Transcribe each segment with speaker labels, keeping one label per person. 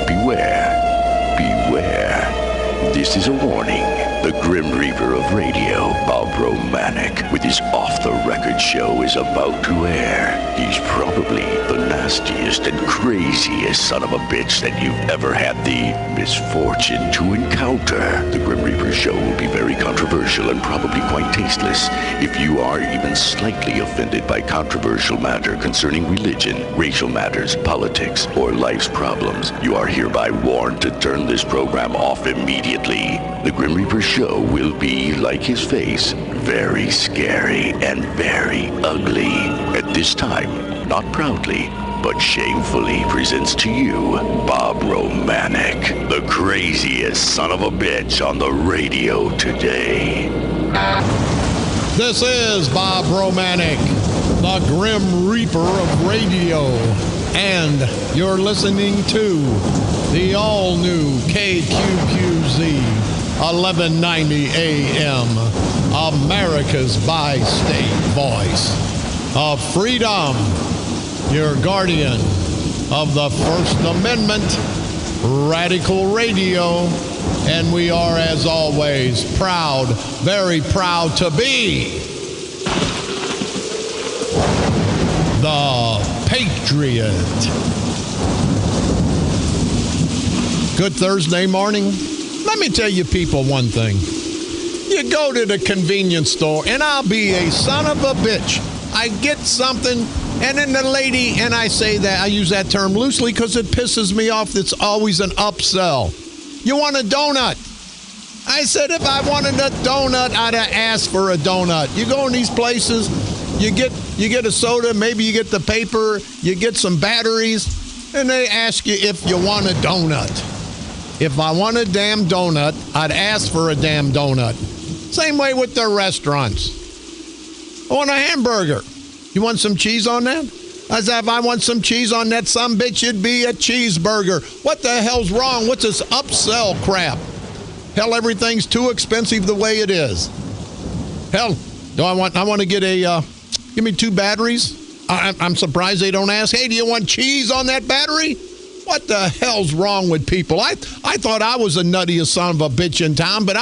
Speaker 1: beware, beware. This is a warning. The Grim Reaper of radio, Bob Romanik, with his off-the-record show is about to air. He's probably the nastiest and craziest son of a bitch that you've ever had the misfortune to encounter. The Grim Reaper show will be very controversial and probably quite tasteless. If you are even slightly offended by controversial matter concerning religion, racial matters, politics, or life's problems, you are hereby warned to turn this program off immediately. The Grim Reaper show will be, like his face, very scary and very ugly. At this time, not proudly, but shamefully presents to you Bob Romanik, the craziest son of a bitch on the radio today.
Speaker 2: This is Bob Romanik, the Grim Reaper of radio, and you're listening to the all-new KQQZ 1190 AM, America's bi-state voice of freedom, your guardian of the First Amendment, Radical Radio, and we are, as always, proud, very proud to be the Patriot. Good Thursday morning. Let me tell you people one thing. You go to the convenience store, and I'll be a son of a bitch. I get something, and then the lady, and I say that, I use that term loosely because it pisses me off. It's always an upsell. You want a donut? I said if I wanted a donut, I'd have asked for a donut. You go in these places, you get a soda, maybe you get the paper, you get some batteries, and they ask you if you want a donut. If I want a damn donut, I'd ask for a damn donut. Same way with the restaurants. I want a hamburger. You want some cheese on that? I said, if I want some cheese on that sumbitch, it'd be a cheeseburger. What the hell's wrong? What's this upsell crap? Hell, everything's too expensive the way it is. Hell, I want to get give me 2 batteries. I'm surprised they don't ask, hey, do you want cheese on that battery? What the hell's wrong with people? I thought I was the nuttiest son of a bitch in town, but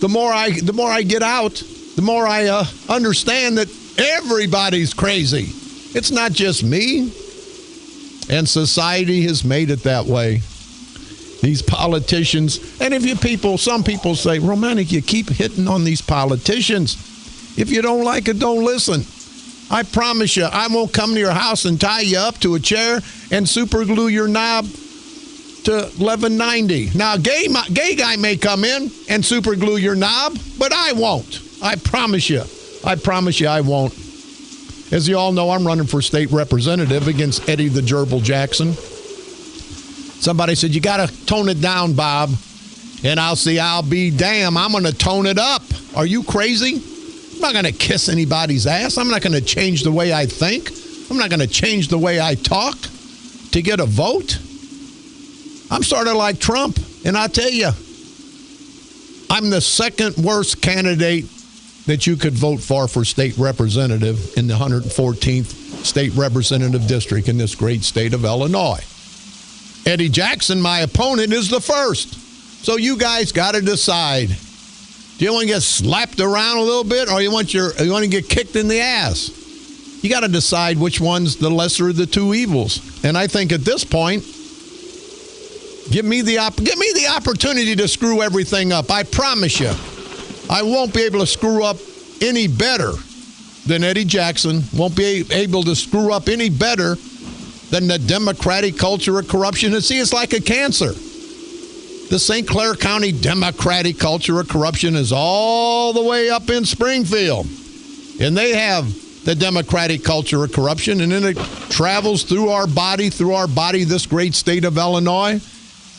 Speaker 2: the more I get out, the more I understand that everybody's crazy. It's not just me. And society has made it that way. These politicians, and some people say, Romanik, you keep hitting on these politicians. If you don't like it, don't listen. I promise you, I won't come to your house and tie you up to a chair and super glue your knob to 1190. Now, gay guy may come in and super glue your knob, but I won't. I promise you. I promise you I won't. As you all know, I'm running for state representative against Eddie the Gerbil Jackson. Somebody said, you got to tone it down, Bob. And I'll be damn, I'm going to tone it up. Are you crazy? I'm not going to kiss anybody's ass. I'm not going to change the way I think. I'm not going to change the way I talk to get a vote. I'm sort of like Trump. And I tell you, I'm the second worst candidate that you could vote for state representative in the 114th state representative district in this great state of Illinois. Eddie Jackson, my opponent, is the first. So you guys got to decide. Do you want to get slapped around a little bit, or you want to get kicked in the ass? You got to decide which one's the lesser of the two evils. And I think at this point, give me the opportunity to screw everything up. I promise you, I won't be able to screw up any better than Eddie Jackson. Won't be able to screw up any better than the Democratic culture of corruption. And see, it's like a cancer. The St. Clair County Democratic culture of corruption is all the way up in Springfield. And they have the Democratic culture of corruption, and then it travels through our body, this great state of Illinois,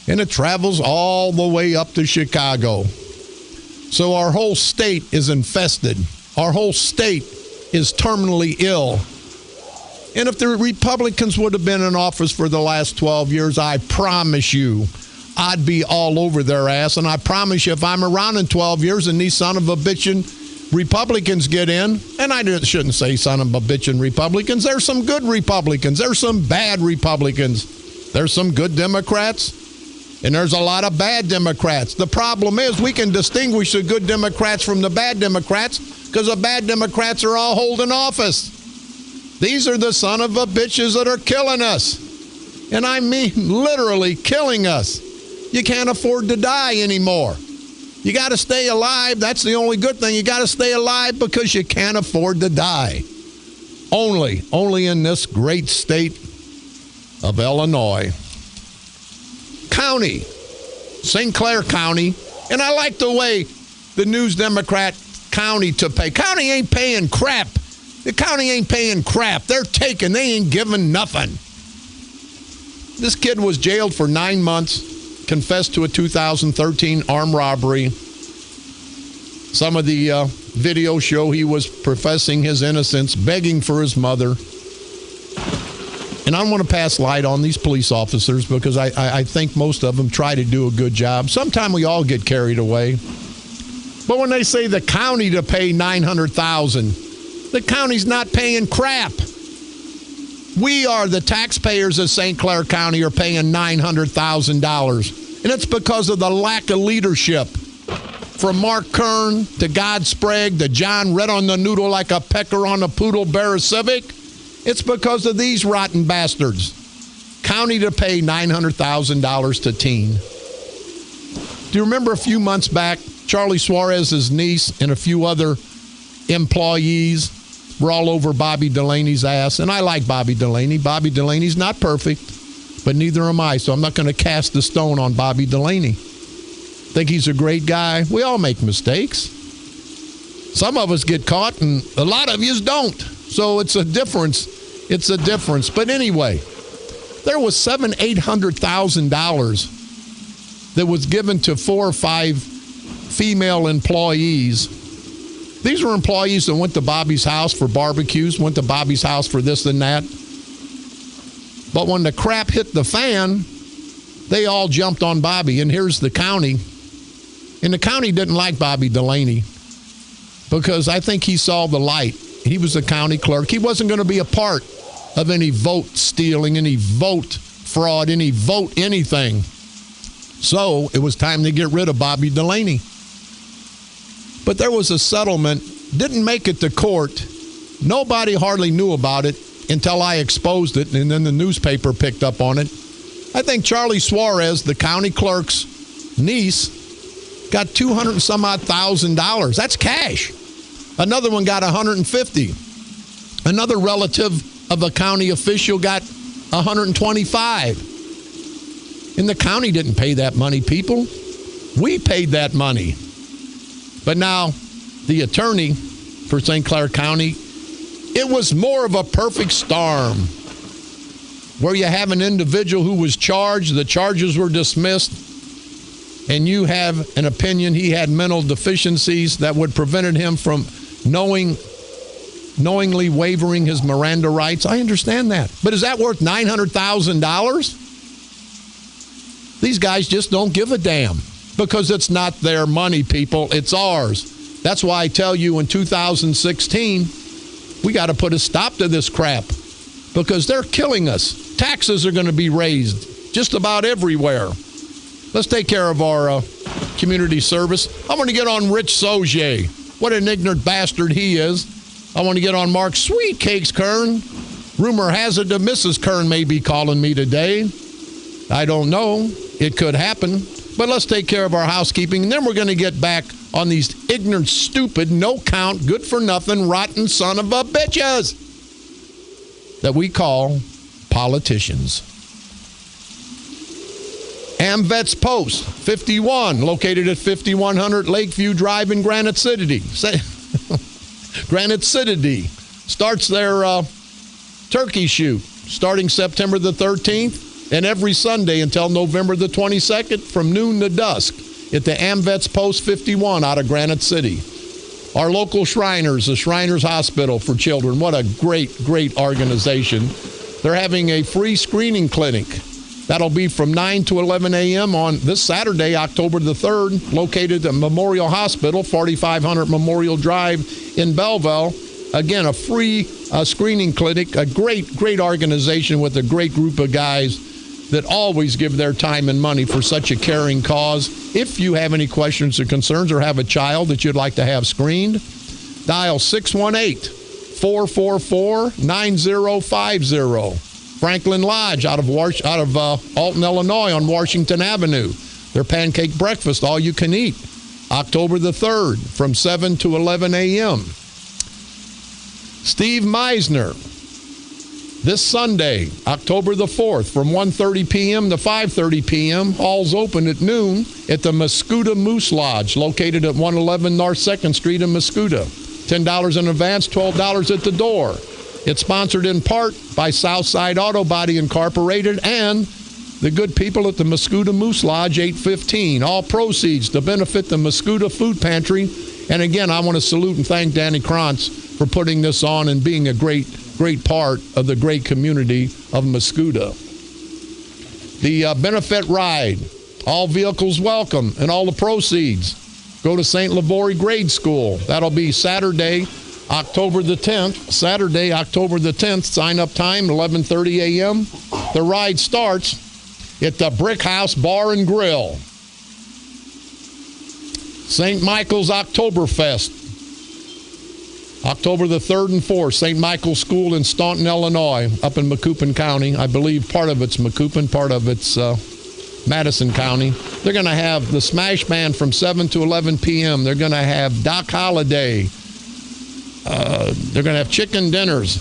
Speaker 2: and it travels all the way up to Chicago. So our whole state is infested. Our whole state is terminally ill. And if the Republicans would have been in office for the last 12 years, I promise you, I'd be all over their ass. And I promise you, if I'm around in 12 years and these son of a bitchin' Republicans get in, and I shouldn't say son of a bitchin' Republicans, there's some good Republicans, there's some bad Republicans. There's some good Democrats, and there's a lot of bad Democrats. The problem is we can distinguish the good Democrats from the bad Democrats because the bad Democrats are all holding office. These are the son of a bitches that are killing us. And I mean literally killing us. You can't afford to die anymore. You got to stay alive. That's the only good thing. You got to stay alive because you can't afford to die. Only in this great state of Illinois. County, St. Clair County. And I like the way the News Democrat county to pay. County ain't paying crap. The county ain't paying crap. They're taking. They ain't giving nothing. This kid was jailed for 9 months. Confessed to a 2013 armed robbery. Some of the video show he was professing his innocence, begging for his mother. And I want to pass light on these police officers because I think most of them try to do a good job. Sometimes we all get carried away. But when they say the county to pay $900,000, the county's not paying crap. We are the taxpayers of St. Clair County are paying $900,000. And it's because of the lack of leadership. From Mark Kern to God Sprague to John Red on the Noodle like a pecker on a poodle bear civic. It's because of these rotten bastards. County to pay $900,000 to teen. Do you remember a few months back, Charlie Suarez's niece and a few other employees were all over Bobby Delaney's ass? And I like Bobby Delaney. Bobby Delaney's not perfect, but neither am I, so I'm not going to cast a stone on Bobby Delaney. Think he's a great guy. We all make mistakes. Some of us get caught, and a lot of yous don't. So it's a difference. It's a difference. But anyway, there was $800,000 that was given to 4 or 5 female employees. These were employees that went to Bobby's house for barbecues, went to Bobby's house for this and that. But when the crap hit the fan, they all jumped on Bobby. And here's the county. And the county didn't like Bobby Delaney because I think he saw the light. He was a county clerk. He wasn't going to be a part of any vote stealing, any vote fraud, any vote anything. So it was time to get rid of Bobby Delaney. But there was a settlement, didn't make it to court. Nobody hardly knew about it until I exposed it, and then the newspaper picked up on it. I think Charlie Suarez, the county clerk's niece, got $200 and some odd thousand. That's cash. Another one got $150. Another relative of a county official got $125. And the county didn't pay that money, people. We paid that money. But now, the attorney for St. Clair County, it was more of a perfect storm where you have an individual who was charged, the charges were dismissed, and you have an opinion he had mental deficiencies that would prevented him from knowingly waiving his Miranda rights. I understand that. But is that worth $900,000? These guys just don't give a damn because it's not their money, people. It's ours. That's why I tell you in 2016, we got to put a stop to this crap because they're killing us. Taxes are going to be raised just about everywhere. Let's take care of our community service. I'm going to get on Rich Soje. What an ignorant bastard he is. I want to get on Mark Sweet Cakes Kern. Rumor has it that Mrs. Kern may be calling me today. I don't know. It could happen. But let's take care of our housekeeping, and then we're going to get back on these ignorant, stupid, no-count, good-for-nothing, rotten son of a bitches that we call politicians. AmVets Post 51, located at 5100 Lakeview Drive in Granite City. Granite City starts their turkey shoot starting September the 13th and every Sunday until November the 22nd from noon to dusk at the AmVets Post 51 out of Granite City. Our local Shriners, the Shriners Hospital for Children, what a great, great organization. They're having a free screening clinic. That'll be from 9 to 11 a.m. on this Saturday, October the 3rd, located at Memorial Hospital, 4500 Memorial Drive in Belleville. Again, a free screening clinic, a great, great organization with a great group of guys that always give their time and money for such a caring cause. If you have any questions or concerns or have a child that you'd like to have screened, dial 618-444-9050. Franklin Lodge out of Alton, Illinois on Washington Avenue. Their pancake breakfast, all you can eat. October the 3rd from 7 to 11 a.m. Steve Meisner, this Sunday, October the 4th, from 1:30 p.m. to 5:30 p.m., all's open at noon at the Mascoutah Moose Lodge, located at 111 North 2nd Street in Mascoutah. $10 in advance, $12 at the door. It's sponsored in part by Southside Auto Body Incorporated and the good people at the Mascoutah Moose Lodge, 815. All proceeds to benefit the Mascoutah Food Pantry. And again, I want to salute and thank Danny Krantz for putting this on and being a great part of the great community of Mascoutah. The benefit ride, all vehicles welcome, and all the proceeds go to St. Lavorie Grade School. That'll be Saturday, October the 10th. Saturday, October the 10th, sign-up time, 11:30 a.m. The ride starts at the Brick House Bar and Grill. St. Michael's Oktoberfest, October the 3rd and 4th, St. Michael's School in Staunton, Illinois, up in Macoupin County. I believe part of it's Macoupin, part of it's Madison County. They're going to have the Smash Band from 7 to 11 p.m. They're going to have Doc Holliday. They're going to have chicken dinners.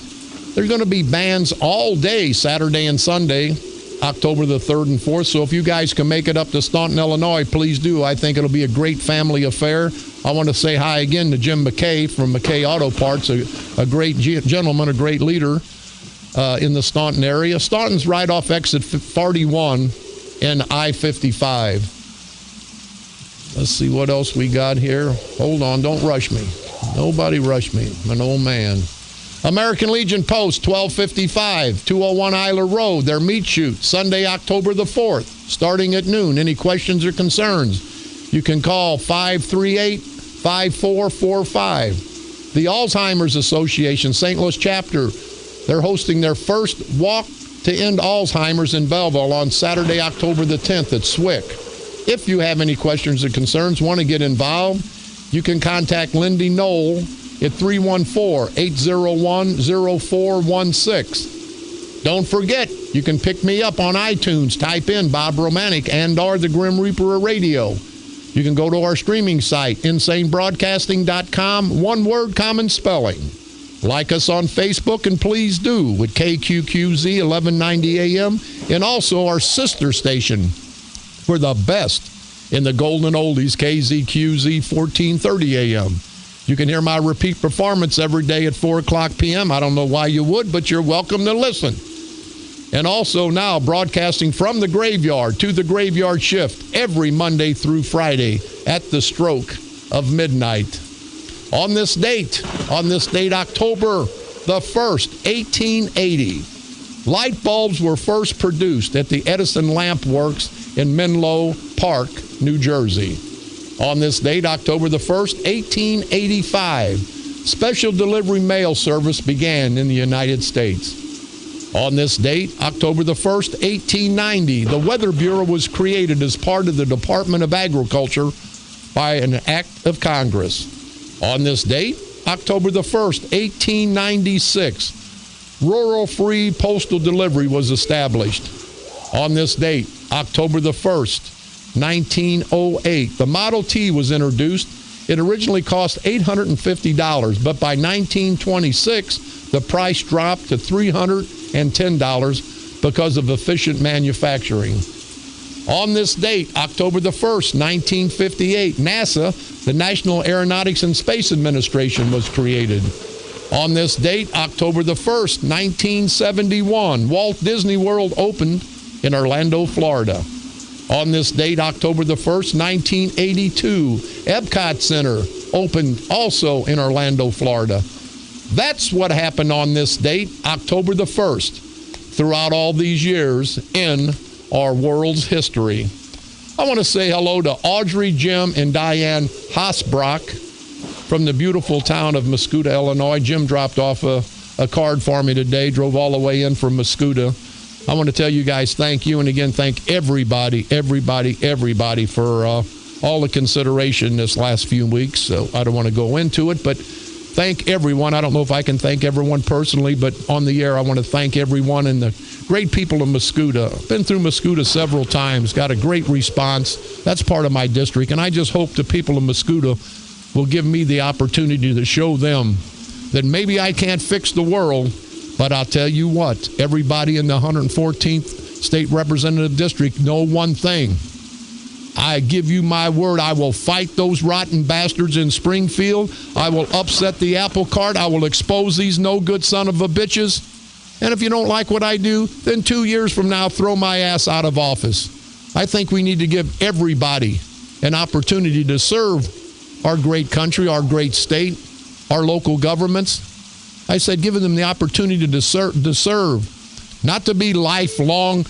Speaker 2: There's going to be bands all day, Saturday and Sunday, October the 3rd and 4th. So if you guys can make it up to Staunton, Illinois, please do. I think it'll be a great family affair. I want to say hi again to Jim McKay from McKay Auto Parts, a great gentleman, a great leader in the Staunton area. Staunton's right off exit 41 and I-55. Let's see what else we got here. Hold on, don't rush me. Nobody rush me. I'm an old man. American Legion Post, 1255, 201 Isler Road, their meat shoot, Sunday, October the 4th, starting at noon. Any questions or concerns, you can call 538-5445. The Alzheimer's Association, St. Louis chapter, they're hosting their first Walk to End Alzheimer's in Belleville on Saturday, October the 10th at Swick. If you have any questions or concerns, want to get involved, you can contact Lindy Knoll at 314-801-0416. Don't forget, you can pick me up on iTunes. Type in Bob Romanik and/or the Grim Reaper of Radio. You can go to our streaming site, insanebroadcasting.com. One word, common spelling. Like us on Facebook, and please do, with KQQZ 1190 AM, and also our sister station for the best in the golden oldies, KZQZ 1430 AM. You can hear my repeat performance every day at 4 o'clock p.m. I don't know why you would, but you're welcome to listen. And also now broadcasting from the graveyard to the graveyard shift every Monday through Friday at the stroke of midnight. On this date, October the 1st, 1880, light bulbs were first produced at the Edison Lamp Works in Menlo Park, New Jersey. On this date, October the 1st, 1885, special delivery mail service began in the United States. On this date, October the 1st, 1890, the Weather Bureau was created as part of the Department of Agriculture by an act of Congress. On this date, October the 1st, 1896, rural free postal delivery was established. On this date, October the 1st, 1908, the Model T was introduced. It originally cost $850, but by 1926, the price dropped to $310 because of efficient manufacturing. On this date, October the 1st, 1958, NASA, the National Aeronautics and Space Administration, was created. On this date, October the 1st, 1971, Walt Disney World opened in Orlando, Florida. On this date, October the 1st, 1982, Epcot Center opened also in Orlando, Florida. That's what happened on this date, October the 1st, throughout all these years in our world's history. I want to say hello to Audrey, Jim, and Diane Hasbrock from the beautiful town of Mascoutah, Illinois. Jim dropped off a card for me today, drove all the way in from Mascoutah. I want to tell you guys thank you. And again, thank everybody for all the consideration this last few weeks. So I don't want to go into it, but thank everyone. I don't know if I can thank everyone personally, but on the air, I want to thank everyone and the great people of Mascoutah. Been through Mascoutah several times, got a great response. That's part of my district, and I just hope the people of Mascoutah will give me the opportunity to show them that maybe I can't fix the world, but I'll tell you what, everybody in the 114th State Representative District know one thing. I give you my word, I will fight those rotten bastards in Springfield. I will upset the apple cart. I will expose these no-good son of a bitches. And if you don't like what I do, then 2 years from now, throw my ass out of office. I think we need to give everybody an opportunity to serve our great country, our great state, our local governments. I said giving them the opportunity to serve, not to be lifelong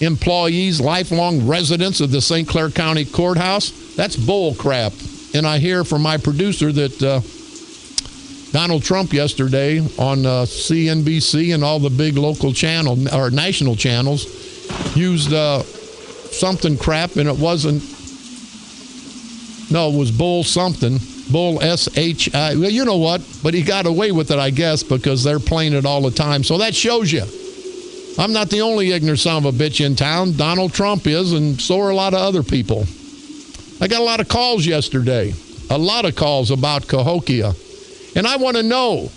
Speaker 2: employees, lifelong residents of the St. Clair County Courthouse. That's bull crap. And I hear from my producer that Donald Trump yesterday on CNBC and all the big local or national channels used something crap, and it wasn't. No, it was bull something. Bull S-H-I. Well, you know what? But he got away with it, I guess, because they're playing it all the time. So that shows you. I'm not the only ignorant son of a bitch in town. Donald Trump is, and so are a lot of other people. I got a lot of calls yesterday. A lot of calls about Cahokia. And I want to know,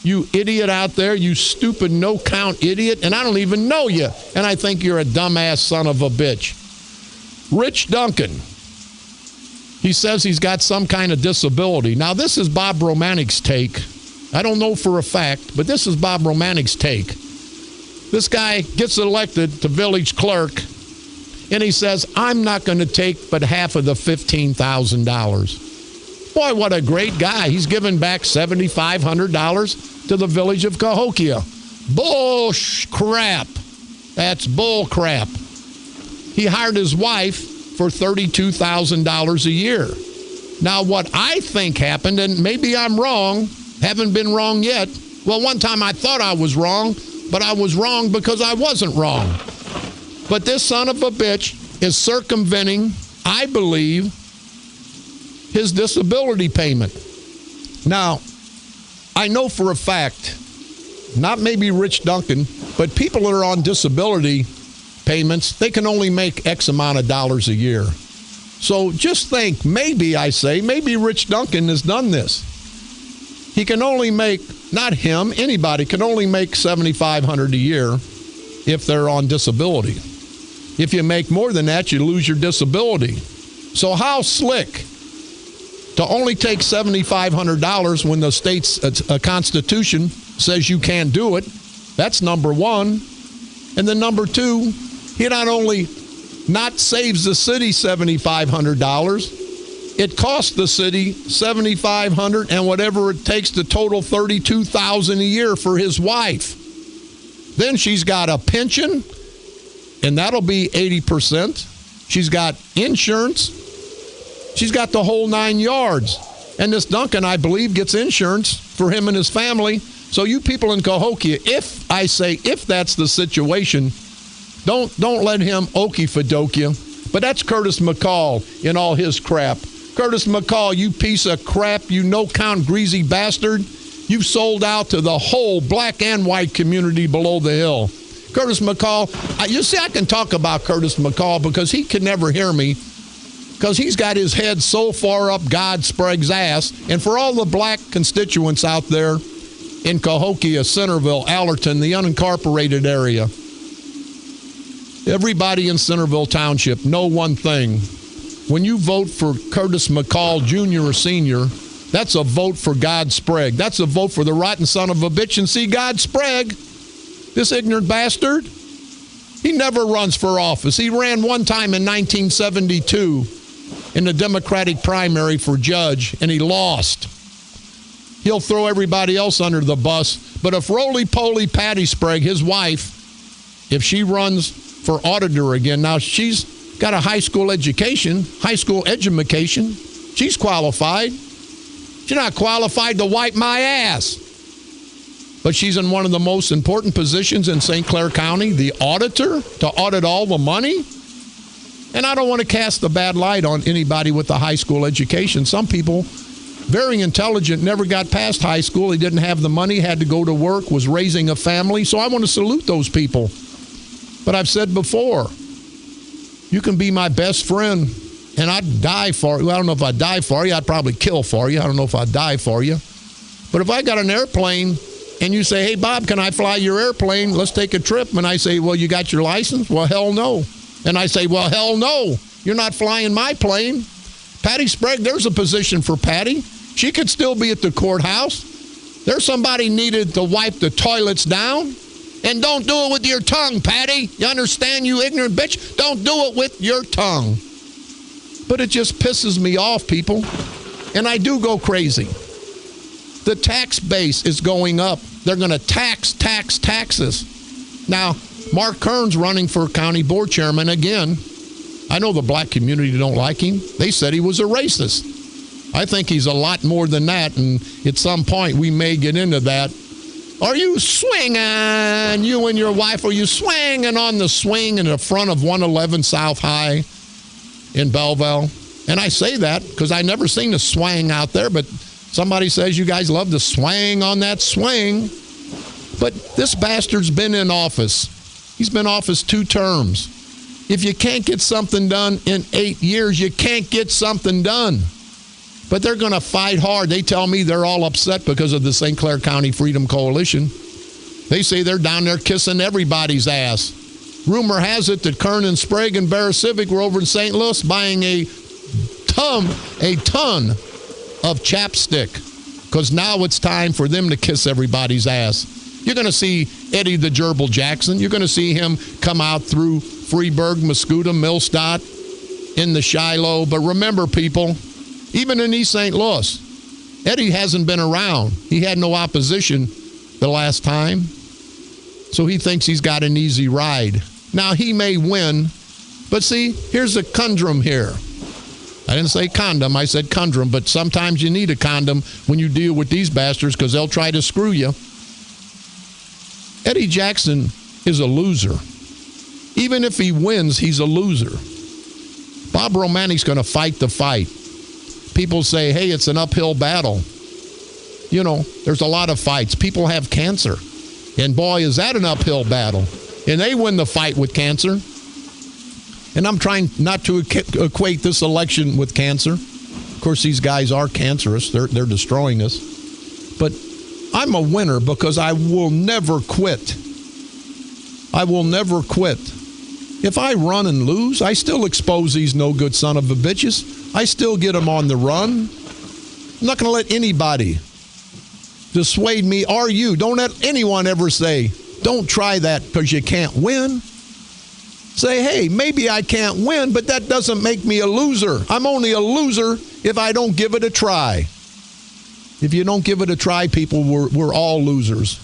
Speaker 2: you idiot out there, you stupid no-count idiot, and I don't even know you, and I think you're a dumbass son of a bitch. Rich Duncan. He says he's got some kind of disability. Now, this is Bob Romanik's take. I don't know for a fact, but this is Bob Romanik's take. This guy gets elected to village clerk, and he says, I'm not going to take but half of the $15,000. Boy, what a great guy. He's given back $7,500 to the village of Cahokia. Bull crap. That's bull crap. He hired his wife for $32,000 a year. Now, what I think happened, and maybe I'm wrong, haven't been wrong yet. Well, one time I thought I was wrong, but I was wrong because I wasn't wrong. But this son of a bitch is circumventing, I believe, his disability payment. Now, I know for a fact, not maybe Rich Duncan, but people that are on disability payments, they can only make X amount of dollars a year. So just think, maybe Rich Duncan has done this. He can only make, not him, anybody can only make $7,500 a year if they're on disability. If you make more than that, you lose your disability. So how slick to only take $7,500 when the state's constitution says you can't do it. That's number one. And then number two, he not only not saves the city $7,500, it costs the city $7,500 and whatever it takes to total $32,000 a year for his wife. Then she's got a pension, and that'll be 80%. She's got insurance. She's got the whole 9 yards. And this Duncan, I believe, gets insurance for him and his family. So you people in Cahokia, if that's the situation, don't let him okey-fadoke you. But that's Curtis McCall in all his crap. Curtis McCall, you piece of crap, you no-count greasy bastard. You've sold out to the whole black and white community below the hill. Curtis McCall, you see, I can talk about Curtis McCall because he can never hear me because he's got his head so far up God Sprague's ass. And for all the black constituents out there in Cahokia, Centerville, Allerton, the unincorporated area, everybody in Centerville Township, know one thing. When you vote for Curtis McCall, Jr. or Sr., that's a vote for God Sprague. That's a vote for the rotten son of a bitch. And see, God Sprague, this ignorant bastard, he never runs for office. He ran one time in 1972 in the Democratic primary for judge, and he lost. He'll throw everybody else under the bus. But if roly-poly Patty Sprague, his wife, if she runs for auditor again, now she's got a high school education, she's qualified. She's not qualified to wipe my ass. but she's in one of the most important positions in St. Clair County, the auditor, to audit all the money. And I don't want to cast a bad light on anybody with a high school education. Some people, very intelligent, never got past high school. He didn't have the money, had to go to work, was raising a family. So I want to salute those people. But I've said before, you can be my best friend, and I'd die for you. Well, I don't know if I'd die for you. I'd probably kill for you. I don't know if I'd die for you. But if I got an airplane and you say, hey, Bob, can I fly your airplane? Let's take a trip. And I say, well, you got your license? Well, hell no. And I say, well, hell no. You're not flying my plane. Patty Sprague, there's a position for Patty. She could still be at the courthouse. There's somebody needed to wipe the toilets down. And don't do it with your tongue, Patty. You understand, you ignorant bitch? Don't do it with your tongue. But it just pisses me off, people. And I do go crazy. The tax base is going up. They're going to taxes. Now, Mark Kern's running for county board chairman again. I know the black community don't like him. They said he was a racist. I think he's a lot more than that, and at some point we may get into that. Are you swinging, you and your wife, are you swinging on the swing in the front of 111 South High in Belleville? And I say that because I never seen a swing out there, but somebody says you guys love to swing on that swing. But this bastard's been in office. He's been in office 2 terms. If you can't get something done in 8 years, you can't get something done. But they're going to fight hard. They tell me they're all upset because of the St. Clair County Freedom Coalition. They say they're down there kissing everybody's ass. Rumor has it that Kern and Sprague and Bear Civic were over in St. Louis buying a ton of chapstick, because now it's time for them to kiss everybody's ass. You're going to see Eddie the Gerbil Jackson. You're going to see him come out through Freeburg, Mascoutah, Millstadt, in the Shiloh. But remember, people, even in East St. Louis, Eddie hasn't been around. He had no opposition the last time. So he thinks he's got an easy ride. Now, he may win, but see, here's a conundrum here. I didn't say condom, I said conundrum, but sometimes you need a condom when you deal with these bastards because they'll try to screw you. Eddie Jackson is a loser. Even if he wins, he's a loser. Bob Romanik's going to fight the fight. People say, hey, it's an uphill battle. You know, there's a lot of fights. People have cancer. And boy, is that an uphill battle. And they win the fight with cancer. And I'm trying not to equate this election with cancer. Of course, these guys are cancerous. They're destroying us. But I'm a winner because I will never quit. I will never quit. If I run and lose, I still expose these no-good son of a bitches. I still get them on the run. I'm not going to let anybody dissuade me or you. Don't let anyone ever say, don't try that because you can't win. Say, hey, maybe I can't win, but that doesn't make me a loser. I'm only a loser if I don't give it a try. If you don't give it a try, people, we're all losers.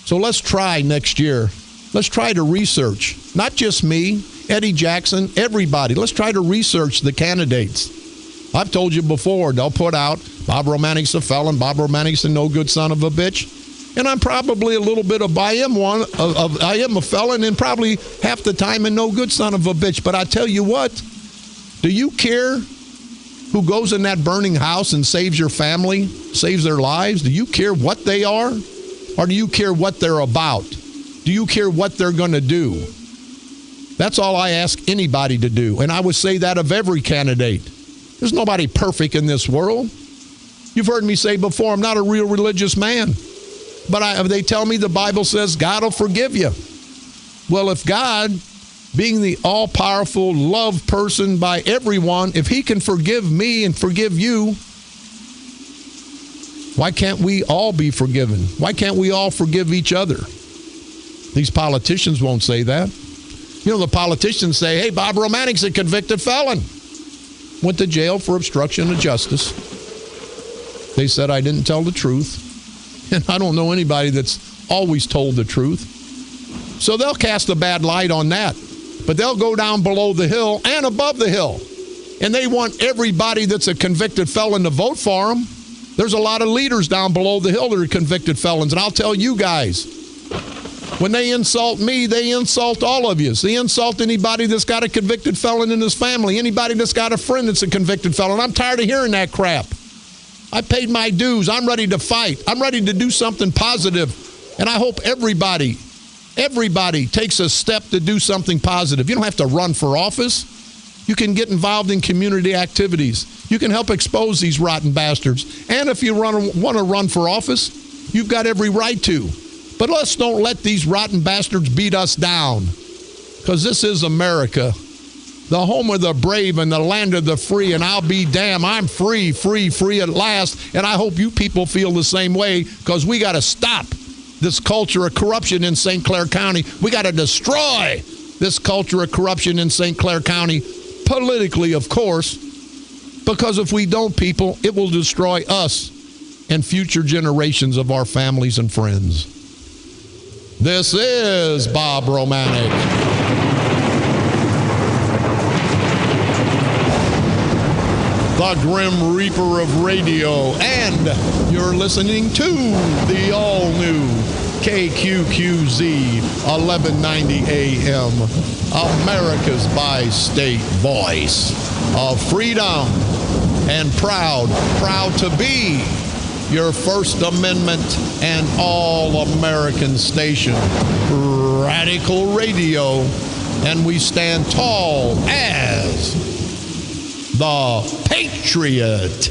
Speaker 2: So let's try next year. Let's try to research, not just me, Eddie Jackson, everybody. Let's try to research the candidates. I've told you before, they'll put out, Bob Romanik's a felon, Bob Romanik's a no-good son of a bitch. And I'm probably a little bit of, I am a felon, and probably half the time a no-good son of a bitch. But I tell you what, do you care who goes in that burning house and saves your family, saves their lives? Do you care what they are? Or do you care what they're about? Do you care what they're going to do? That's all I ask anybody to do. And I would say that of every candidate. There's nobody perfect in this world. You've heard me say before, I'm not a real religious man. But they tell me the Bible says God will forgive you. Well, if God, being the all-powerful love person by everyone, if he can forgive me and forgive you, why can't we all be forgiven? Why can't we all forgive each other? These politicians won't say that. You know, the politicians say, hey, Bob Romanik's a convicted felon. Went to jail for obstruction of justice. They said I didn't tell the truth. And I don't know anybody that's always told the truth. So they'll cast a bad light on that. But they'll go down below the hill and above the hill. And they want everybody that's a convicted felon to vote for them. There's a lot of leaders down below the hill that are convicted felons, and I'll tell you guys, when they insult me, they insult all of you. They insult anybody that's got a convicted felon in his family, anybody that's got a friend that's a convicted felon. I'm tired of hearing that crap. I paid my dues. I'm ready to fight. I'm ready to do something positive, and I hope everybody takes a step to do something positive. You don't have to run for office. You can get involved in community activities. You can help expose these rotten bastards. And if you want to run for office, you've got every right to. But let's don't let these rotten bastards beat us down, because this is America, the home of the brave and the land of the free, and I'll be damned, I'm free, free, free at last, and I hope you people feel the same way, because we got to stop this culture of corruption in St. Clair County. We got to destroy this culture of corruption in St. Clair County, politically, of course, because if we don't, people, it will destroy us and future generations of our families and friends. This is Bob Romanik. The Grim Reaper of Radio, and you're listening to the all-new KQQZ 1190 AM, America's bi-state voice of freedom, and proud to be your First Amendment and all-American station, Radical Radio, and we stand tall as the Patriot.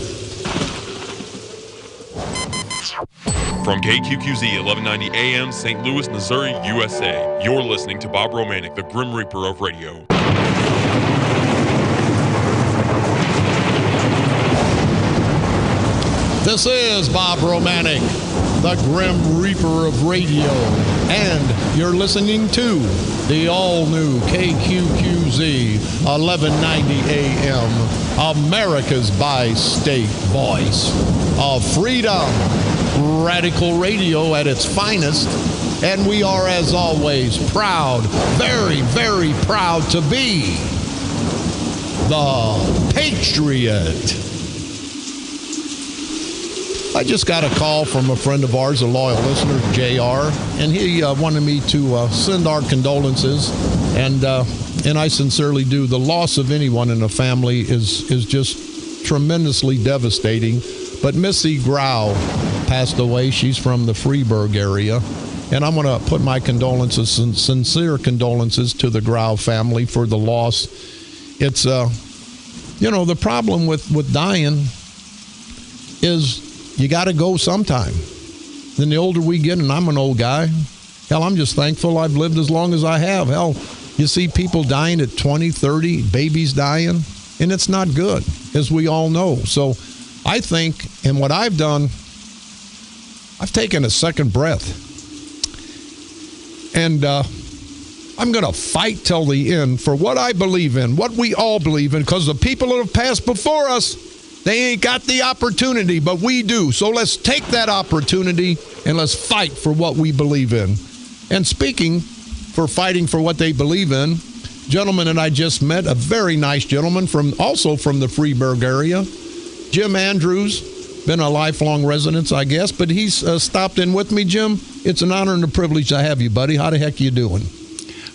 Speaker 3: From KQQZ 1190 AM, St. Louis, Missouri, USA, you're listening to Bob Romanik, the Grim Reaper of Radio.
Speaker 2: This is Bob Romanik, the Grim Reaper of Radio, and you're listening to the all-new KQQZ 1190 AM, America's bi-state voice of freedom, Radical Radio at its finest, and we are, as always, proud, very, very proud to be the Patriot. I just got a call from a friend of ours, a loyal listener, JR, and he wanted me to send our condolences, and I sincerely do. The loss of anyone in a family is just tremendously devastating. But Missy Grau passed away. She's from the Freeburg area, and I'm going to put my condolences, sincere condolences, to the Grau family for the loss. It's the problem with dying is, you got to go sometime. Then the older we get, and I'm an old guy, hell, I'm just thankful I've lived as long as I have. Hell, you see people dying at 20, 30, babies dying, and it's not good, as we all know. So I think, and what I've done, I've taken a second breath. And I'm going to fight till the end for what I believe in, what we all believe in, because the people that have passed before us, they ain't got the opportunity, but we do. So let's take that opportunity and let's fight for what we believe in. And speaking for fighting for what they believe in, gentleman that I just met, a very nice gentleman also from the Freeburg area, Jim Andrews, been a lifelong resident, I guess, but he's stopped in with me. Jim, it's an honor and a privilege to have you, buddy. How the heck are you doing?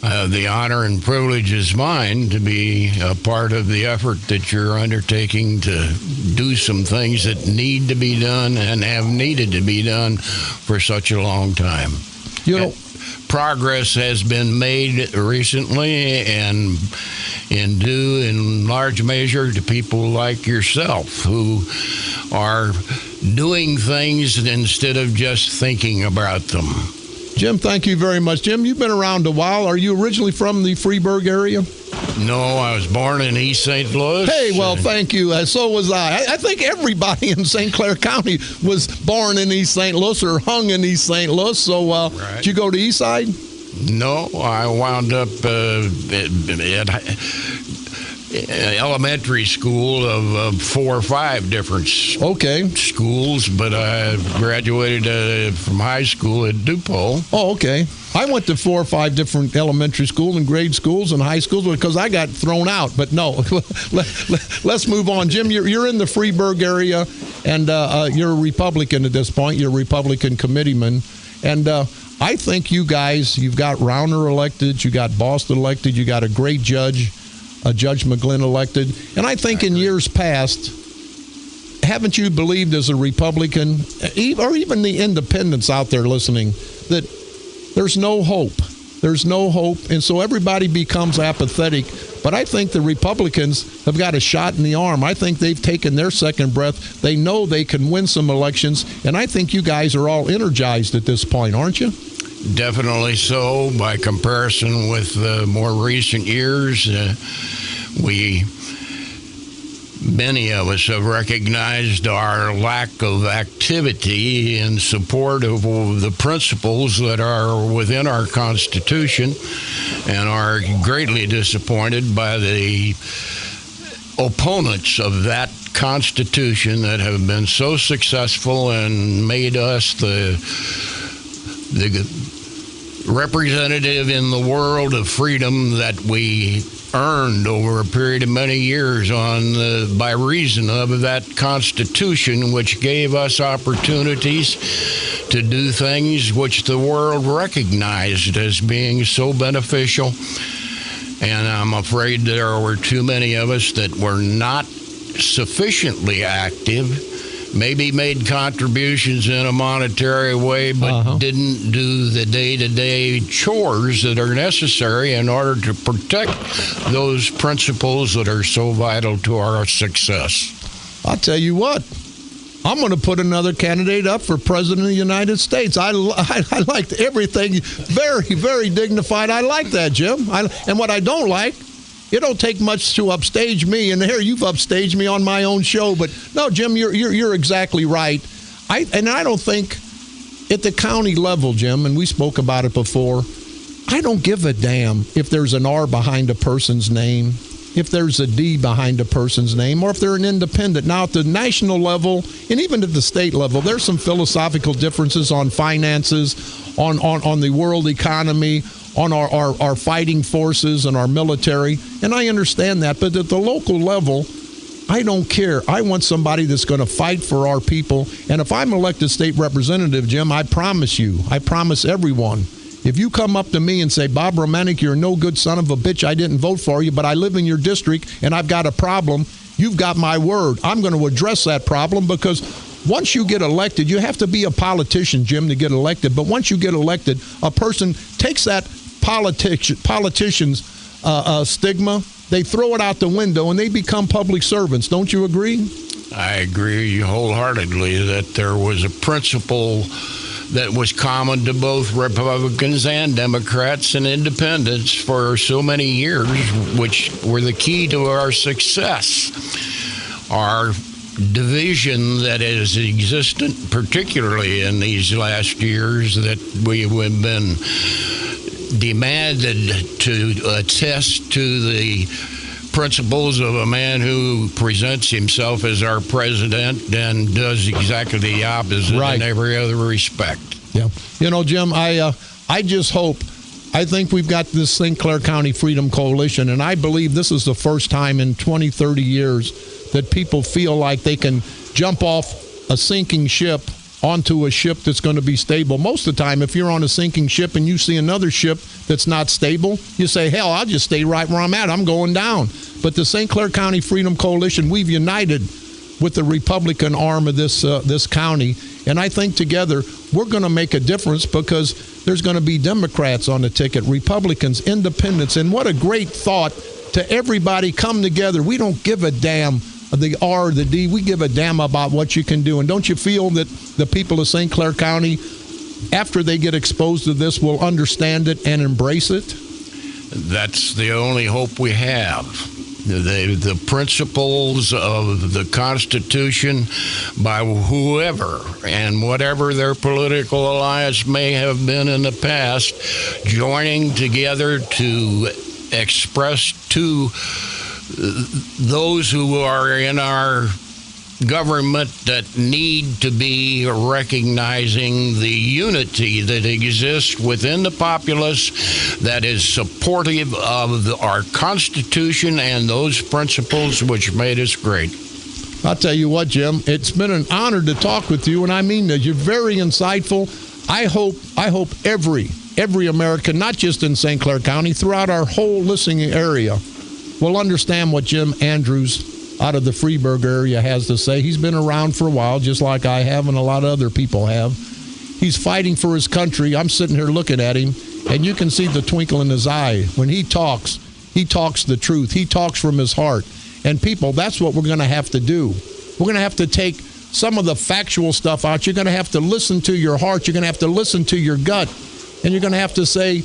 Speaker 4: The honor and privilege is mine to be a part of the effort that you're undertaking to do some things that need to be done and have needed to be done for such a long time. Progress has been made recently, and due in large measure to people like yourself who are doing things instead of just thinking about them.
Speaker 2: Jim, thank you very much. Jim, you've been around a while. Are you originally from the Freeburg area?
Speaker 4: No, I was born in East St. Louis.
Speaker 2: Hey, well, thank you. So was I. I think everybody in St. Clair County was born in East St. Louis or hung in East St. Louis. So right. Did you go to East Side?
Speaker 4: No, I wound up at elementary school of 4 or 5 different schools, but I graduated from high school at DuPont.
Speaker 2: Oh, okay. I went to 4 or 5 different elementary schools and grade schools and high schools because I got thrown out. But no, let's move on. Jim, you're in the Freeburg area, and you're a Republican at this point. You're a Republican committeeman. And I think you guys, you've got Rauner elected, you got Boston elected, you got a great judge, Judge McGlynn elected. And I think in years past, haven't you believed as a Republican, or even the independents out there listening, that there's no hope? There's no hope, and so everybody becomes apathetic. But I think the Republicans have got a shot in the arm. I think they've taken their second breath. They know they can win some elections, and I think you guys are all energized at this point, aren't you?
Speaker 4: Definitely so. By comparison with more recent years, many of us have recognized our lack of activity in support of the principles that are within our Constitution, and are greatly disappointed by the opponents of that Constitution that have been so successful and made us the representative in the world of freedom that we earned over a period of many years by reason of that Constitution, which gave us opportunities to do things which the world recognized as being so beneficial. And I'm afraid there were too many of us that were not sufficiently active, maybe made contributions in a monetary way, but didn't do the day-to-day chores that are necessary in order to protect those principles that are so vital to our success.
Speaker 2: I'll tell you what, I'm going to put another candidate up for President of the United States. I liked everything, very, very dignified. I like that, Jim. And what I don't like, it don't take much to upstage me, and here you've upstaged me on my own show. But no, Jim, you're exactly right. I don't think at the county level, Jim, and we spoke about it before, I don't give a damn if there's an R behind a person's name, if there's a D behind a person's name, or if they're an independent. Now, at the national level and even at the state level, there's some philosophical differences on finances, on the world economy, on our fighting forces and our military, and I understand that. But at the local level, I don't care. I want somebody that's going to fight for our people. And if I'm elected state representative, Jim, I promise everyone, if you come up to me and say, Bob Romanik, you're no good son of a bitch, I didn't vote for you, but I live in your district and I've got a problem, you've got my word. I'm going to address that problem, because once you get elected, you have to be a politician, Jim, to get elected. But once you get elected, a person takes that politician's stigma, they throw it out the window, and they become public servants. Don't you agree?
Speaker 4: I agree wholeheartedly that there was a principle that was common to both Republicans and Democrats and independents for so many years, which were the key to our success. Our division that is existent, particularly in these last years, that we have been demanded to attest to the principles of a man who presents himself as our president and does exactly the opposite in every other respect.
Speaker 2: Yeah. You know, Jim, I just hope, I think we've got this St. Clair County Freedom Coalition, and I believe this is the first time in 20, 30 years that people feel like they can jump off a sinking ship onto a ship that's going to be stable. Most of the time, if you're on a sinking ship and you see another ship that's not stable, you say, hell, I'll just stay right where I'm at. I'm going down. But the St. Clair County Freedom Coalition, we've united with the Republican arm of this county. And I think together we're going to make a difference, because there's going to be Democrats on the ticket, Republicans, independents. And what a great thought to everybody come together. We don't give a damn the R or the D. We give a damn about what you can do. And don't you feel that the people of St. Clair County, after they get exposed to this, will understand it and embrace it?
Speaker 4: That's the only hope we have. The principles of the Constitution, by whoever and whatever their political alliance may have been in the past, joining together to express to those who are in our government that need to be recognizing the unity that exists within the populace that is supportive of our Constitution and those principles which made us great.
Speaker 2: I'll tell you what, Jim, it's been an honor to talk with you, and I mean that. You're very insightful. I hope every American, not just in St. Clair County, throughout our whole listening area, will understand what Jim Andrews out of the Freeburg area has to say. He's been around for a while, just like I have and a lot of other people have. He's fighting for his country. I'm sitting here looking at him, and you can see the twinkle in his eye. When he talks the truth. He talks from his heart. And people, that's what we're going to have to do. We're going to have to take some of the factual stuff out. You're going to have to listen to your heart. You're going to have to listen to your gut. And you're going to have to say,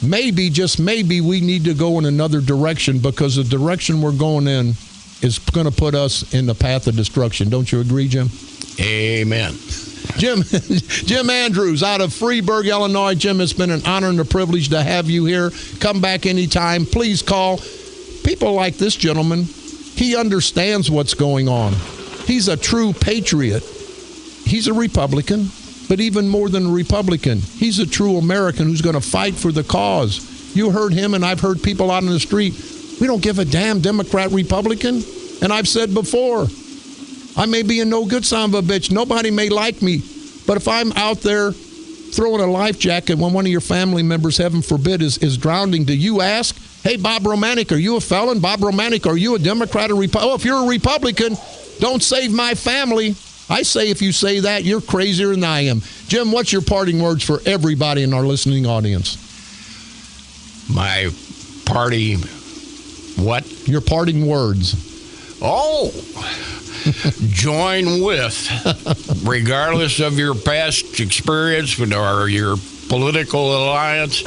Speaker 2: maybe, just maybe, we need to go in another direction, because the direction we're going in is going to put us in the path of destruction. Don't you agree, Jim?
Speaker 4: Amen.
Speaker 2: Jim Andrews out of Freeburg, Illinois. Jim, it's been an honor and a privilege to have you here. Come back anytime. Please call. People like this gentleman, he understands what's going on. He's a true patriot. He's a Republican, but even more than a Republican, he's a true American who's going to fight for the cause. You heard him, and I've heard people out in the street. We don't give a damn Democrat, Republican. And I've said before, I may be a no good son of a bitch. Nobody may like me. But if I'm out there throwing a life jacket when one of your family members, heaven forbid, is drowning, do you ask, hey, Bob Romanik, are you a felon? Bob Romanik, are you a Democrat or Republican? Oh, if you're a Republican, don't save my family. I say if you say that, you're crazier than I am. Jim, what's your parting words for everybody in our listening audience?
Speaker 4: My party... What?
Speaker 2: Your parting words.
Speaker 4: Oh, join with, regardless of your past experience or your political alliance,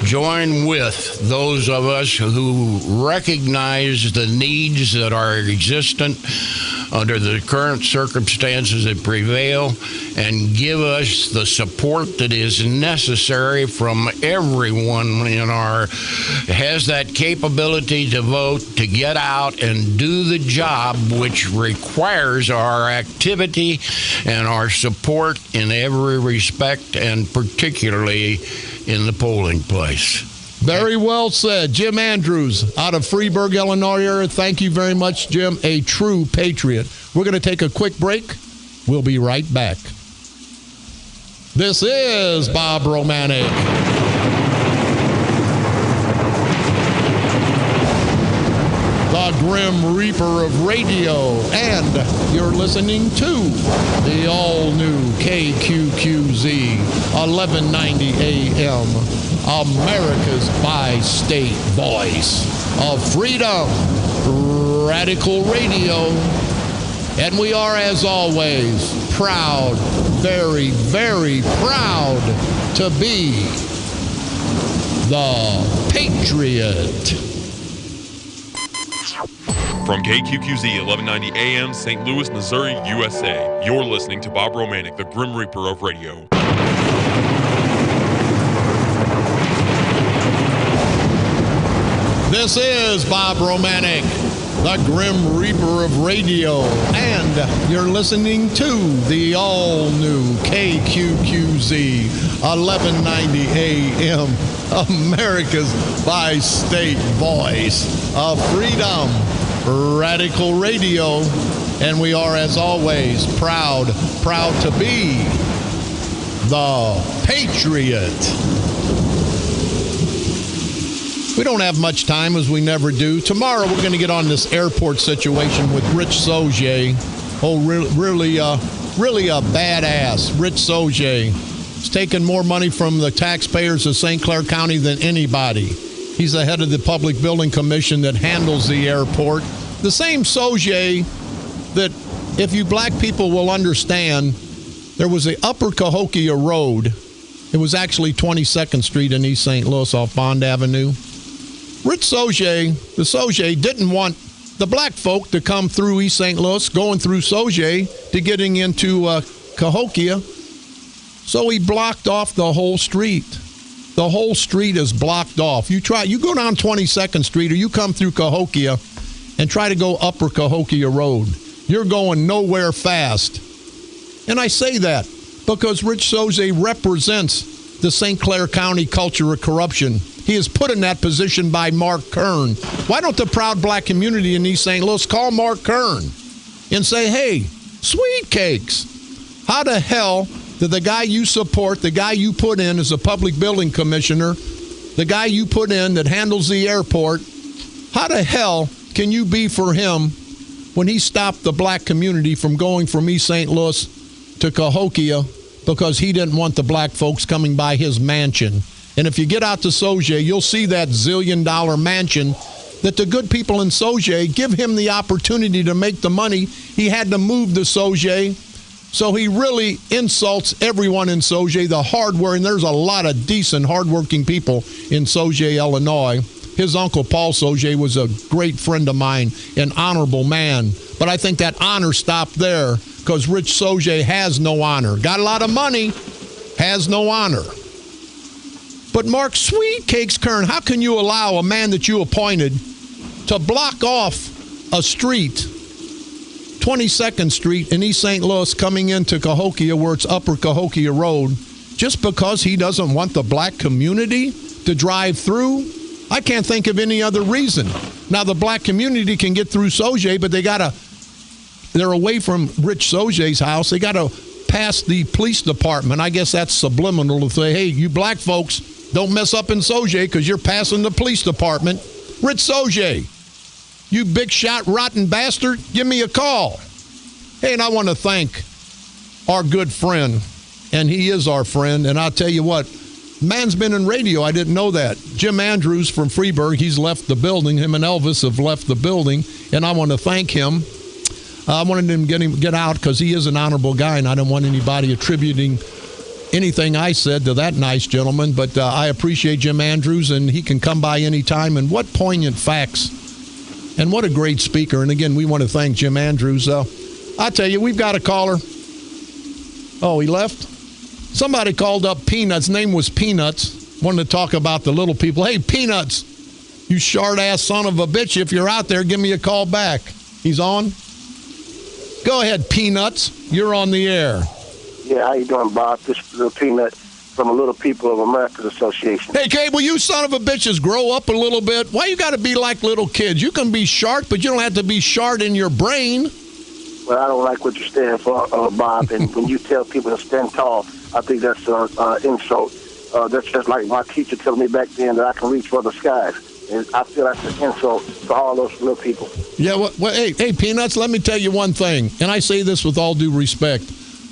Speaker 4: join with those of us who recognize the needs that are existent under the current circumstances that prevail, and give us the support that is necessary from everyone has that capability to vote, to get out and do the job which requires our activity and our support in every respect, and particularly in the polling place.
Speaker 2: Very well said. Jim Andrews out of Freeburg, Illinois area. Thank you very much, Jim. A true patriot. We're going to take a quick break. We'll be right back. This is Bob Romanik. The Grim Reaper of radio. And you're listening to the all-new KQQZ 1190 AM. America's bi-state voice of freedom, radical radio. And we are, as always, proud, very, very proud to be the Patriot.
Speaker 3: From KQQZ 1190 AM, St. Louis, Missouri, USA, you're listening to Bob Romanik, the Grim Reaper of radio.
Speaker 2: This is Bob Romanik, the Grim Reaper of radio, and you're listening to the all-new KQQZ 1190 AM, America's bi-state voice of freedom, radical radio, and we are, as always, proud to be the Patriot. We don't have much time, as we never do. Tomorrow we're going to get on this airport situation with Rich Sauger. Oh, really a badass. Rich Sauger. He's taken more money from the taxpayers of St. Clair County than anybody. He's the head of the Public Building Commission that handles the airport. The same Sauger that, if you black people will understand, there was a Upper Cahokia Road. It was actually 22nd Street in East St. Louis off Bond Avenue. Rich Sauger, the Sauger, didn't want the black folk to come through East St. Louis, going through Sauger to getting into Cahokia. So he blocked off the whole street. The whole street is blocked off. You go down 22nd Street or you come through Cahokia and try to go Upper Cahokia Road. you're going nowhere fast. And I say that because Rich Soze represents the St. Clair County culture of corruption. He is put in that position by Mark Kern. Why don't the proud black community in East St. Louis call Mark Kern and say, hey, sweet cakes, how the hell did the guy you support, the guy you put in as a public building commissioner, the guy you put in that handles the airport, how the hell can you be for him when he stopped the black community from going from East St. Louis to Cahokia because he didn't want the black folks coming by his mansion? And if you get out to Sauget, you'll see that zillion-dollar mansion that the good people in Sauget give him the opportunity to make the money. He had to move to Sauget, so he really insults everyone in Sauget, the hardware, and there's a lot of decent, hardworking people in Sauget, Illinois. His uncle, Paul Sauget, was a great friend of mine, an honorable man. But I think that honor stopped there because Rich Sauget has no honor. Got a lot of money, has no honor. But Mark Sweet Cakes Kern, how can you allow a man that you appointed to block off a street, 22nd Street in East St. Louis coming into Cahokia where it's Upper Cahokia Road, just because he doesn't want the black community to drive through? I can't think of any other reason. Now, the black community can get through Sauget, but they're away from Rich Sauget's house. They got to pass the police department. I guess that's subliminal to say, hey, you black folks, don't mess up in Sauget because you're passing the police department. Rich Sauget, you big shot rotten bastard, give me a call. Hey, and I want to thank our good friend, and he is our friend, and I'll tell you what, man's been in radio. I didn't know that. Jim Andrews from Freeburg, he's left the building. Him and Elvis have left the building, and I want to thank him. I wanted him to get out because he is an honorable guy, and I don't want anybody attributing anything I said to that nice gentleman. But I appreciate Jim Andrews, and he can come by anytime. And what poignant facts, and what a great speaker. And again, we want to thank Jim Andrews. I'll tell you, we've got a caller. Oh, he left? Somebody called up Peanuts. Name was Peanuts. Wanted to talk about the little people. Hey, Peanuts, you short-ass son of a bitch. If you're out there, give me a call back. He's on? Go ahead, Peanuts. You're on the air.
Speaker 5: Yeah, how you doing, Bob? This is Little Peanut from the Little People of America Association.
Speaker 2: Hey, Cable, you son of a bitches, grow up a little bit. Why you got to be like little kids? You can be short, but you don't have to be short in your brain.
Speaker 5: Well, I don't like what you stand for, Bob. And when you tell people to stand tall, I think that's an insult. That's just like my teacher telling me back then that I can reach for the skies. And I feel that's an insult to all those little people.
Speaker 2: Yeah, well, hey, Peanuts, let me tell you one thing, and I say this with all due respect.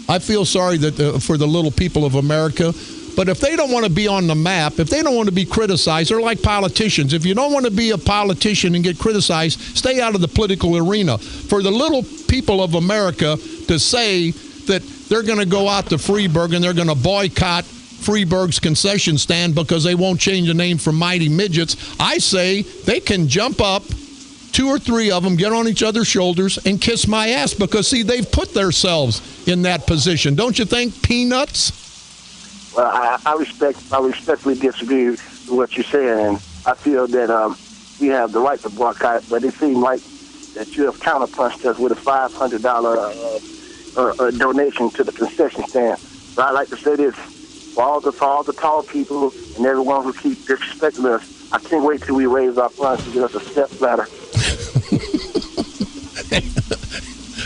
Speaker 2: I feel sorry that for the little people of America, but if they don't want to be on the map, if they don't want to be criticized, they're like politicians. If you don't want to be a politician and get criticized, stay out of the political arena. For the little people of America to say that they're going to go out to Freeburg and they're going to boycott Freeburg's concession stand because they won't change the name from Mighty Midgets, I say they can jump up, 2 or 3 of them, get on each other's shoulders and kiss my ass because, see, they've put themselves in that position. Don't you think, Peanuts?
Speaker 5: Well, I respectfully disagree with what you're saying, and I feel that we have the right to boycott, but it seems like that you have counterpunched us with a $500 donation to the concession stand. But I'd like to say this, for all the tall people and everyone who keep disrespecting us, I can't wait till we raise our funds to get us a step ladder.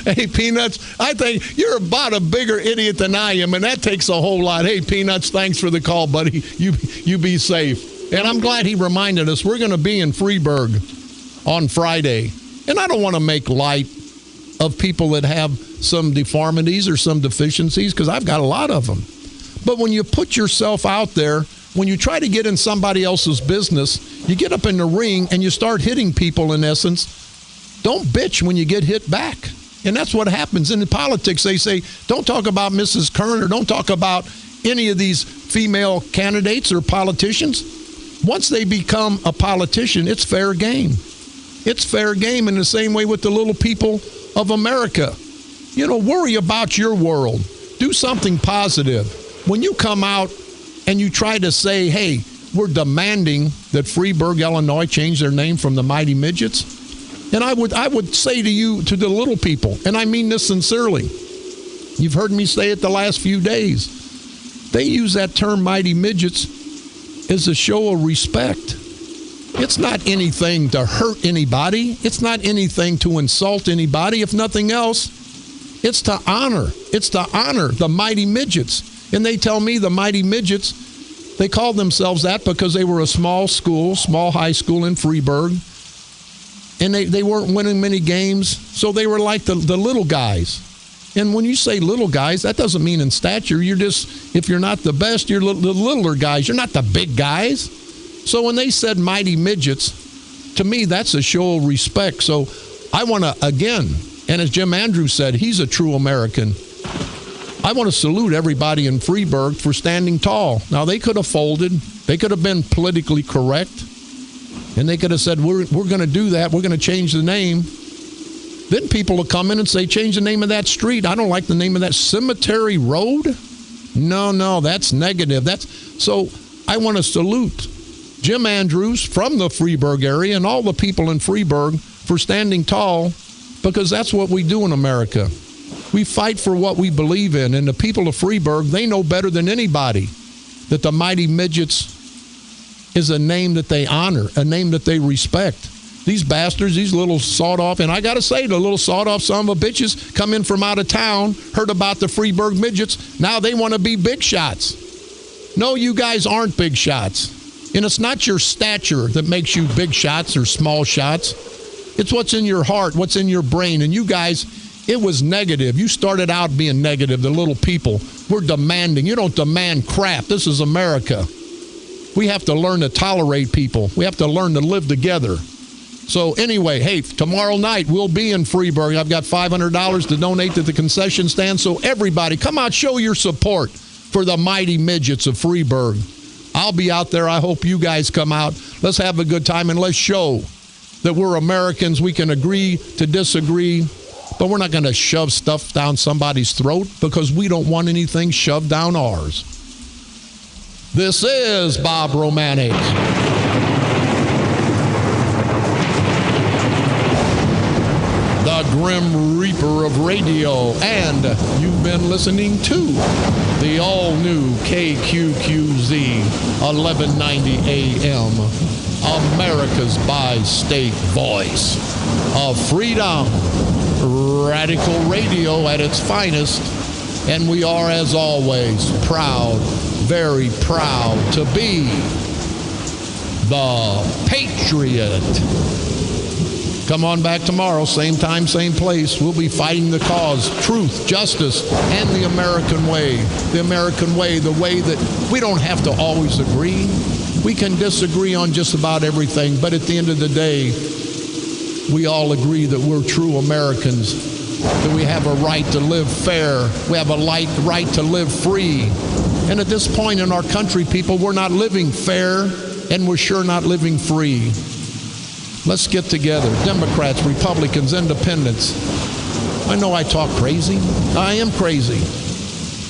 Speaker 2: Hey, Peanuts, I think you're about a bigger idiot than I am, and that takes a whole lot. Hey, Peanuts, thanks for the call, buddy. You be safe. And I'm glad he reminded us we're going to be in Freeburg on Friday. And I don't want to make light of people that have some deformities or some deficiencies, because I've got a lot of them. But when you put yourself out there, when you try to get in somebody else's business, you get up in the ring and you start hitting people, in essence. Don't bitch when you get hit back. And that's what happens. In politics, they say, don't talk about Mrs. Kern or don't talk about any of these female candidates or politicians. Once they become a politician, it's fair game. It's fair game in the same way with the little people of America. You know, worry about your world. Do something positive. When you come out and you try to say, hey, we're demanding that Freeburg, Illinois change their name from the Mighty Midgets, And I would say to you, to the little people, and I mean this sincerely, you've heard me say it the last few days, they use that term mighty midgets as a show of respect. It's not anything to hurt anybody. It's not anything to insult anybody. If nothing else, it's to honor. It's to honor the mighty midgets. And they tell me the mighty midgets, they called themselves that because they were a small school, small high school in Freeburg. And they weren't winning many games, so they were like the little guys. And when you say little guys, that doesn't mean in stature. You're just, if you're not the best, you're the littler guys. You're not the big guys. So when they said mighty midgets, to me, that's a show of respect. So I want to, again, and as Jim Andrews said, he's a true American. I want to salute everybody in Freeburg for standing tall. Now, they could have folded. They could have been politically correct. And they could have said, we're going to do that. We're going to change the name. Then people will come in and say, change the name of that street. I don't like the name of that. Cemetery Road? No, that's negative. So I want to salute Jim Andrews from the Freeburg area and all the people in Freeburg for standing tall, because that's what we do in America. We fight for what we believe in. And the people of Freeburg, they know better than anybody that the mighty midgets is a name that they honor, a name that they respect. These bastards, these little sawed-off, and I got to say, the little sawed-off son of a bitches come in from out of town, heard about the Freeburg midgets, now they want to be big shots. No, you guys aren't big shots. And it's not your stature that makes you big shots or small shots. It's what's in your heart, what's in your brain. And you guys, it was negative. You started out being negative, the little people. We're demanding. You don't demand crap. This is America. We have to learn to tolerate people. We have to learn to live together. So anyway, hey, tomorrow night we'll be in Freeburg. I've got $500 to donate to the concession stand. So everybody, come out, show your support for the mighty midgets of Freeburg. I'll be out there. I hope you guys come out. Let's have a good time and let's show that we're Americans. We can agree to disagree, but we're not going to shove stuff down somebody's throat because we don't want anything shoved down ours. This is Bob Romanik. The Grim Reaper of Radio, and you've been listening to the all-new KQQZ 1190 AM, America's bi-state voice of freedom, radical radio at its finest, and we are, as always, proud, very proud to be the Patriot. Come on back tomorrow, same time, same place. We'll be fighting the cause, truth, justice, and the American way. The American way, the way that we don't have to always agree. We can disagree on just about everything, but at the end of the day, we all agree that we're true Americans, that we have a right to live fair. We have a right to live free. And at this point in our country, people, we're not living fair, and we're sure not living free. Let's get together, Democrats, Republicans, Independents. I know I talk crazy. I am crazy.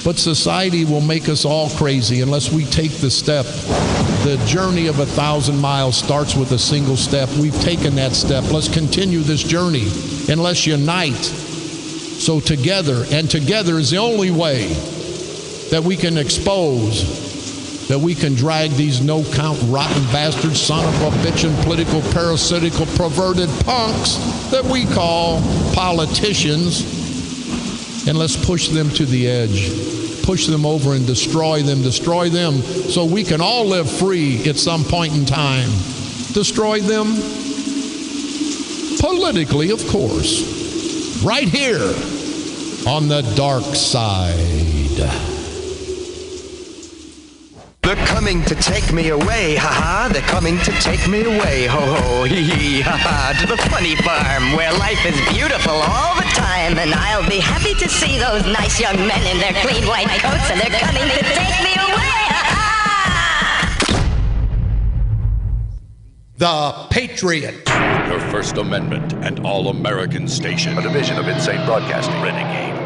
Speaker 2: But society will make us all crazy unless we take the step. The journey of 1,000 miles starts with a single step. We've taken that step. Let's continue this journey and let's unite. So together, and together is the only way that we can expose, that we can drag these no-count, rotten bastards, son of a bitchin', political, parasitical, perverted punks that we call politicians, and let's push them to the edge. Push them over and destroy them so we can all live free at some point in time. Destroy them politically, of course, right here on the dark side.
Speaker 6: They're coming to take me away, ha-ha. They're coming to take me away, ho-ho, hee-hee, ha-ha. To the funny farm where life is beautiful all the time. And I'll be happy to see those nice young men in their clean white coats. And they're coming to take me away, ha-ha.
Speaker 2: The Patriot.
Speaker 1: Your First Amendment and All-American Station. A division of Insane Broadcasting. Renegade.